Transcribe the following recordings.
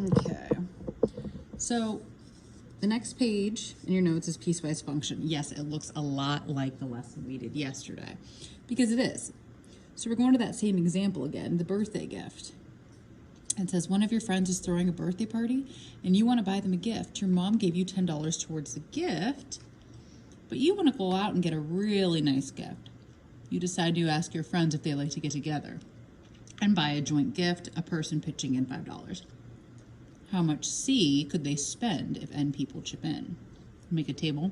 Okay, so the next page in your notes is piecewise function. Yes, it looks a lot like the lesson we did yesterday, because it is. So we're going to that same example again, the birthday gift. It says one of your friends is throwing a birthday party and you want to buy them a gift. Your mom gave you $10 towards the gift, but you want to go out and get a really nice gift. You decide to ask your friends if they like to get together and buy a joint gift, a person pitching in $5. How much C could they spend if N people chip in? Make a table,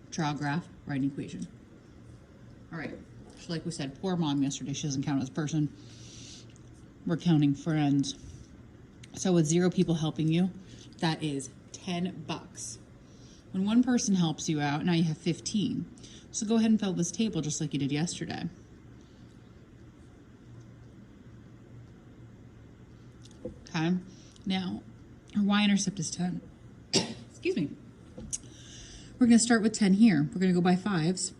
draw a graph, write an equation. All right, so like we said, poor mom yesterday, she doesn't count as a person. We're counting friends. So with 0 people helping you, that is $10. When one person helps you out, now you have 15. So go ahead and fill this table just like you did yesterday. Okay, now our y-intercept is 10. Excuse me. We're going to start with 10 here. We're going to go by 5s,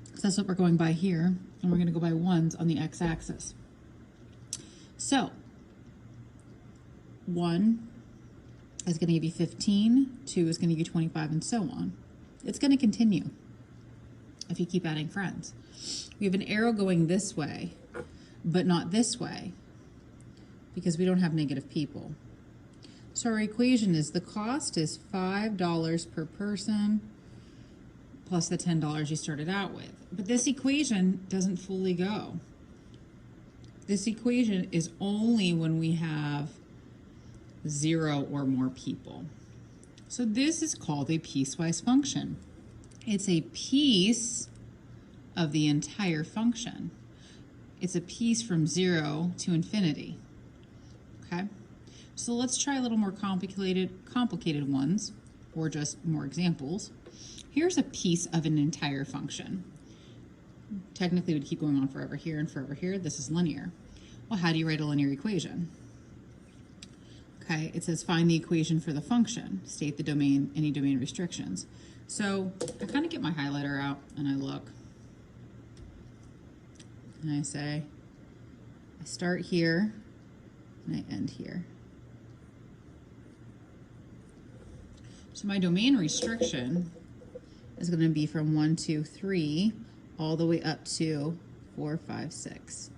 because that's what we're going by here, and we're going to go by 1s on the x-axis. So 1 is going to give you 15, 2 is going to give you 25, and so on. It's going to continue if you keep adding friends. We have an arrow going this way, but not this way, because we don't have negative people. So our equation is the cost is $5 per person plus the $10 you started out with. But this equation doesn't fully go. This equation is only when we have 0 or more people. So this is called a piecewise function. It's a piece of the entire function. It's a piece from 0 to infinity. Okay? So let's try a little more complicated ones, or just more examples. Here's a piece of an entire function. Technically, we'd keep going on forever here and forever here. This is linear. Well, how do you write a linear equation? Okay, it says find the equation for the function. State the domain, any domain restrictions. So I kind of get my highlighter out and I look. And I say, I start here and I end here. So my domain restriction is going to be from 1, 2, 3, all the way up to 4, 5, 6.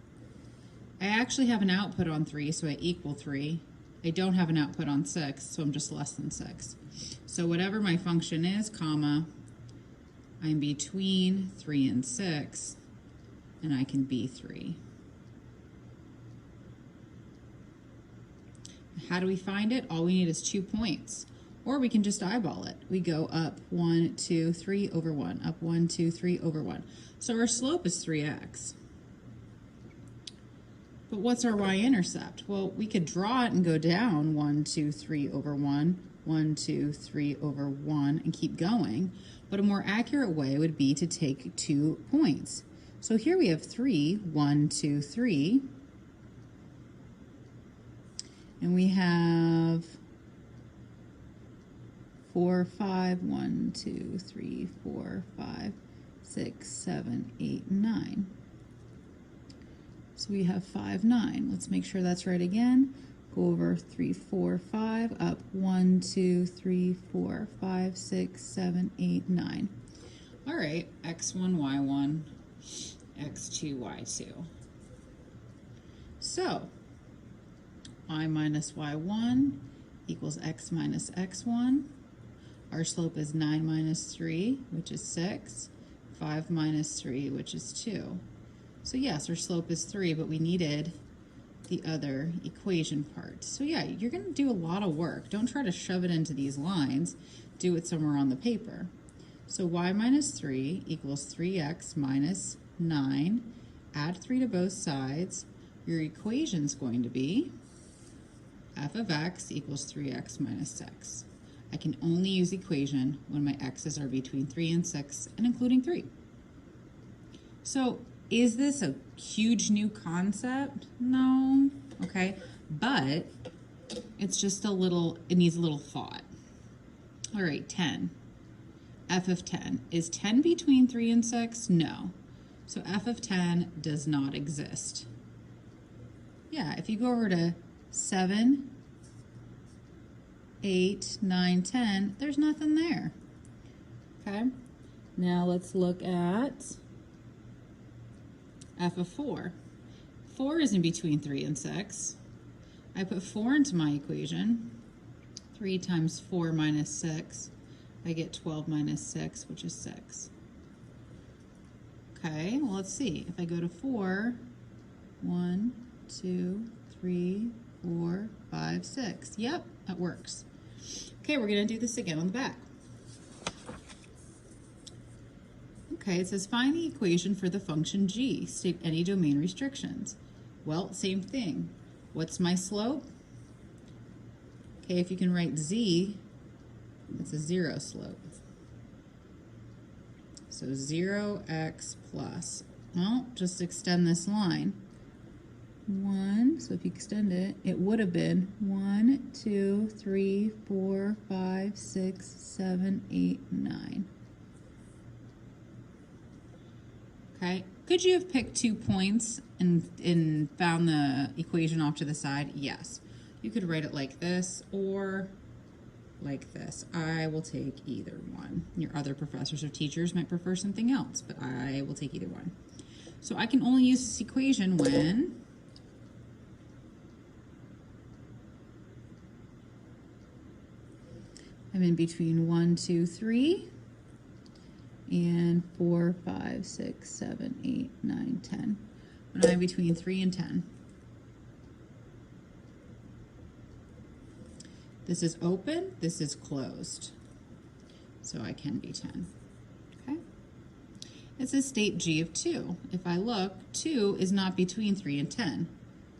I actually have an output on 3, so I equal 3. I don't have an output on 6, so I'm just less than 6. So whatever my function is, comma, I'm between 3 and 6, and I can be 3. How do we find it? All we need is 2 points. Or we can just eyeball it. We go up 1, 2, 3 over 1, up 1, 2, 3 over 1. So our slope is 3x. But what's our y-intercept? Well, we could draw it and go down 1, 2, 3 over 1, 1, 2, 3 over 1, and keep going. But a more accurate way would be to take 2 points. So here we have 3, 1, 2, 3. And we have 4, 5, 1, 2, 3, 4, 5, 6, 7, 8, 9. So we have 5, 9. Let's make sure that's right again. Go over 3, 4, 5, up 1, 2, 3, 4, 5, 6, 7, 8, 9. All right, x1, y1, x2, y2. So y minus y1 equals x minus x1. Our slope is 9 minus 3, which is 6, 5 minus 3, which is 2. So yes, our slope is 3, but we needed the other equation part. So yeah, you're going to do a lot of work. Don't try to shove it into these lines. Do it somewhere on the paper. So y minus 3 equals 3x minus 9. Add 3 to both sides. Your equation is going to be f of x equals 3x minus 6. I can only use equation when my x's are between 3 and 6 and including 3. So is this a huge new concept? No. Okay. But it's just a little, it needs a little thought. All right, 10. F of 10. Is 10 between 3 and 6? No. So f of 10 does not exist. Yeah, if you go over to 7, 8, 9, 10. There's nothing there. Okay, now let's look at f of 4. 4 is in between 3 and 6. I put 4 into my equation. 3 times 4 minus 6. I get 12 minus 6, which is 6. Okay, well, let's see. If I go to 4, 1, 2, 3, 4, 5, 6. Yep, that works. Okay, we're going to do this again on the back. Okay, it says find the equation for the function g. State any domain restrictions. Well, same thing. What's my slope? Okay, if you can write z, it's a 0 slope. So 0x plus. Well, just extend this line. 1, so if you extend it, it would have been 1, 2, 3, 4, 5, 6, 7, 8, 9. Okay, could you have picked 2 points and found the equation off to the side? Yes. You could write it like this or like this. I will take either one. Your other professors or teachers might prefer something else, but I will take either one. So I can only use this equation when I'm in between 1, 2, 3, and 4, 5, 6, 7, 8, 9, 10. When I'm between 3 and 10. This is open, this is closed. So I can be 10. Okay? It says state g of 2. If I look, 2 is not between 3 and 10.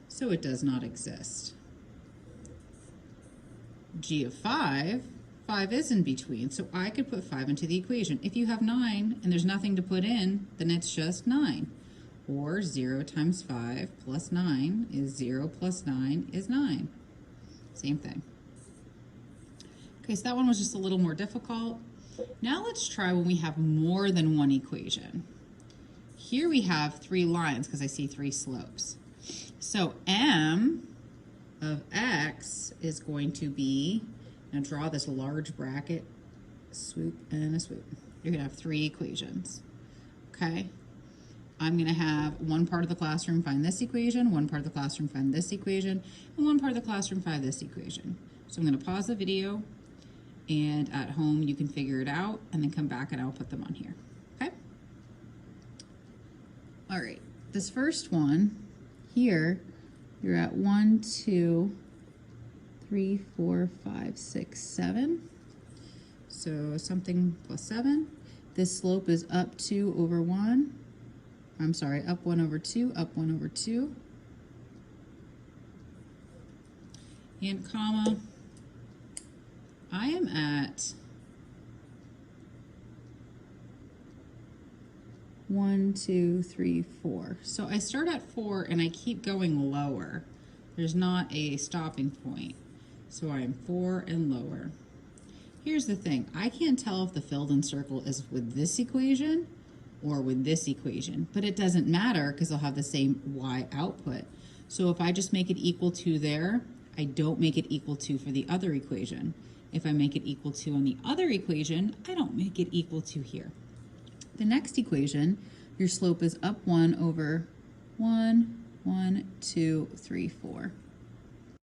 So it does not exist. G of 5, 5 is in between, so I could put 5 into the equation. If you have 9 and there's nothing to put in, then it's just 9. Or 0 times 5 plus 9 is 0 plus 9 is 9. Same thing. Okay, so that one was just a little more difficult. Now let's try when we have more than one equation. Here we have 3 lines because I see 3 slopes. So m of x is going to be, now draw this large bracket, swoop and a swoop. You're going to have 3 equations. Okay? I'm going to have one part of the classroom find this equation, one part of the classroom find this equation, and one part of the classroom find this equation. So I'm going to pause the video, and at home you can figure it out, and then come back and I'll put them on here. Okay? All right. This first one here, you're at 1, 2, 3, 4, 5, 6, 7. So something plus 7. This slope is up 2 over 1. I'm sorry, up 1 over 2, up 1 over 2. And comma, I am at 1, 2, 3, 4. So I start at 4 and I keep going lower. There's not a stopping point. So I'm 4 and lower. Here's the thing. I can't tell if the filled in circle is with this equation or with this equation, but it doesn't matter because I'll have the same y output. So if I just make it equal to there, I don't make it equal to for the other equation. If I make it equal to on the other equation, I don't make it equal to here. The next equation, your slope is up 1 over 1, 1, 2, 3, 4.